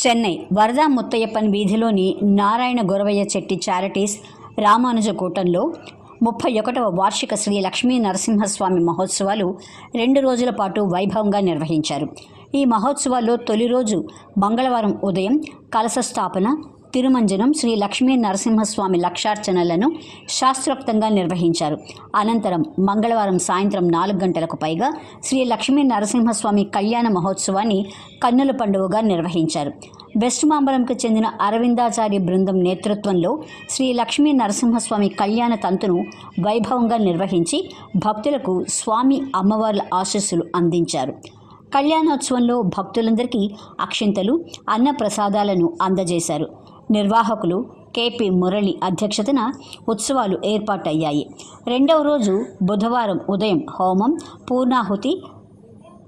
Chennai వరదా ముత్తయ్యప్పన్ వీధిలోని Narayana Goravayya Chetty charities Ramanuja కూటంలో 31వ వార్షిక శ్రీ లక్ష్మీ నరసింహస్వామి మహోత్సవాలు 2 రోజుల పాటు వైభవంగా నిర్వహించారు. ఈ మహోత్సవాల్లో తొలి రోజు మంగళవారం ఉదయం కలశ స్థాపన, తిరుమంజనం, శ్రీ లక్ష్మీ నరసింహస్వామి లక్షార్చనలను శాస్త్రోక్తంగా నిర్వహించారు. అనంతరం మంగళవారం సాయంత్రం 4 గంటలకు పైగా శ్రీ లక్ష్మీ నరసింహస్వామి కళ్యాణ మహోత్సవాన్ని కన్నుల పండుగగా నిర్వహించారు. వెస్ట్ మాంబలంకు చెందిన అరవిందాచారి బృందం నేతృత్వంలో శ్రీ లక్ష్మీ నరసింహస్వామి కళ్యాణ తంతును వైభవంగా నిర్వహించి భక్తులకు స్వామి అమ్మవార్ల ఆశీస్సులు అందించారు. కళ్యాణోత్సవంలో భక్తులందరికీ అక్షింతలు, అన్న ప్రసాదాలను అందజేశారు. నిర్వాహకులు కేపీ మురళి అధ్యక్షతన ఉత్సవాలు ఏర్పాటయ్యాయి. 2వ రోజు బుధవారం ఉదయం హోమం, పూర్ణాహుతి,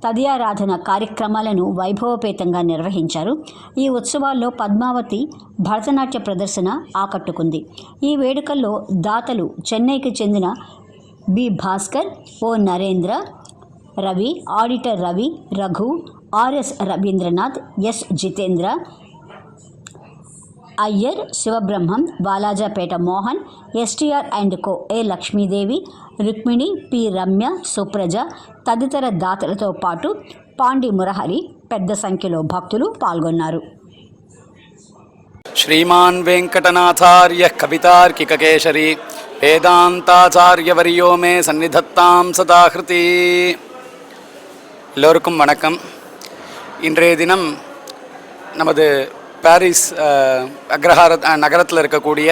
తదియారాధన కార్యక్రమాలను వైభవపేతంగా నిర్వహించారు. ఈ ఉత్సవాల్లో పద్మావతి భరతనాట్య ప్రదర్శన ఆకట్టుకుంది. ఈ వేడుకల్లో దాతలు చెన్నైకి చెందిన B Bhaskar, O Narendra, Ravi, auditor Ravi, Raghu, RS Ravindranath, S Jitendra, Iyer, Sivabrahmam, Walajapet Mohan, STR and co, A Lakshmidevi, Rukmini, P Ramya, Supraja తదితర దాతలతో పాటు పాండి మురహరి పెద్ద సంఖ్యలో భక్తులు పాల్గొన్నారు. శ్రీమాన్ వెంకటనాథార్య కవితార్కికకేశరి வேதாந்தாச்சாரியவரியோ மே சந்நிதத்தாம் சதாகிருதி. எல்லோருக்கும் வணக்கம். இன்றைய தினம் நமது பாரிஸ் அக்ரஹார நகரத்தில் இருக்கக்கூடிய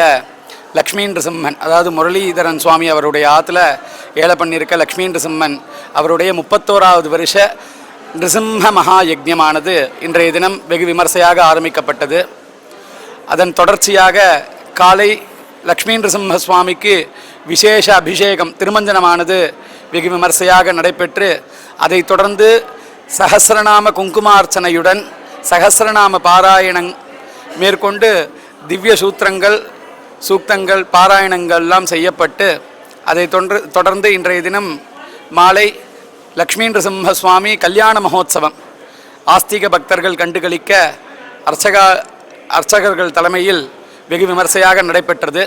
லக்ஷ்மி நிருசிம்மன், அதாவது முரளிதரன் சுவாமி அவருடைய ஆற்றுல ஏழை பண்ணியிருக்க லக்ஷ்மி நிருசிம்மன் அவருடைய 31வது வருஷ நிருசிம்ம மகா யஜ்ஞமானது இன்றைய தினம் வெகு விமர்சையாக ஆரம்பிக்கப்பட்டது. அதன் தொடர்ச்சியாக காலை லக்ஷ்மி நிருசிம்ம சுவாமிக்கு விசேஷ அபிஷேகம், திருமஞ்சனமானது வெகு விமர்சையாக நடைபெற்று அதைத் தொடர்ந்து சஹஸ்ரநாம குங்குமார்ச்சனையுடன் சஹஸ்ரநாம பாராயணம் மேற்கொண்டு திவ்ய சூத்திரங்கள், சூக்தங்கள், பாராயணங்கள்லாம் செய்யப்பட்டு அதை தொடர்ந்து இன்றைய தினம் மாலை லக்ஷ்மி நிருசிம்ம சுவாமி கல்யாண மகோத்சவம் ஆஸ்திக பக்தர்கள் கண்டுகளிக்க அர்ச்சகர்கள் தலைமையில் வெகு விமர்சையாக நடைபெற்றது.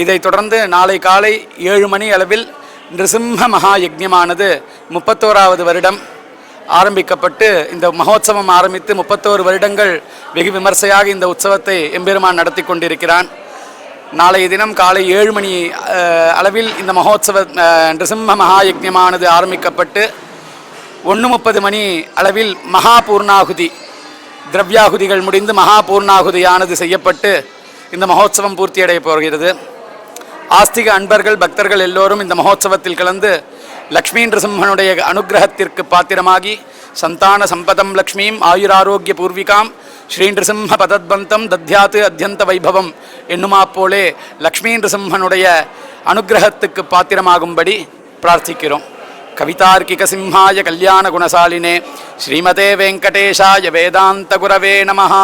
இதைத் தொடர்ந்து நாளை காலை 7 மணி அளவில் நிருசிம்ம மகா யஜ்ஞமானது 31வது வருடம் ஆரம்பிக்கப்பட்டு இந்த மகோத்சவம் ஆரம்பித்து 31 வருடங்கள் வெகு விமர்சையாக இந்த உற்சவத்தை எம்பெருமான் நடத்தி கொண்டிருக்கிறான். நாளைய தினம் காலை 7 மணி அளவில் இந்த மகோத்சவ நிருசிம்ம மகா யஜ்ஞமானது ஆரம்பிக்கப்பட்டு 1:30 மணி அளவில் மகா பூர்ணாகுதி, திரவியாகுதிகள் முடிந்து மகா பூர்ணாகுதியானது செய்யப்பட்டு இந்த மகோத்சவம் பூர்த்தியடைய போகிறது. ஆஸ்திக அன்பர்கள், பக்தர்கள் எல்லோரும் இந்த மகோத்சவத்தில் கலந்து லக்ஷ்மி நிருசிம்மனுடைய அனுகிரகத்திற்கு பாத்திரமாகி சந்தான சம்பதம் லக்ஷ்மீம் ஆயுராரோக்கிய பூர்விகாம் ஸ்ரீ நிருசிம்ம பதத்பந்தம் தத்யாத்து அத்யந்த வைபவம் என்னுமா போலே லக்ஷ்மி நிருசிம்மனுடைய அனுகிரகத்துக்கு பாத்திரமாகும்படி பிரார்த்திக்கிறோம். கவிதார்க்கிக சிம்ஹாய கல்யாண குணசாலினே ஸ்ரீமதே வெங்கடேஷாய வேதாந்த குரவே நமஹ.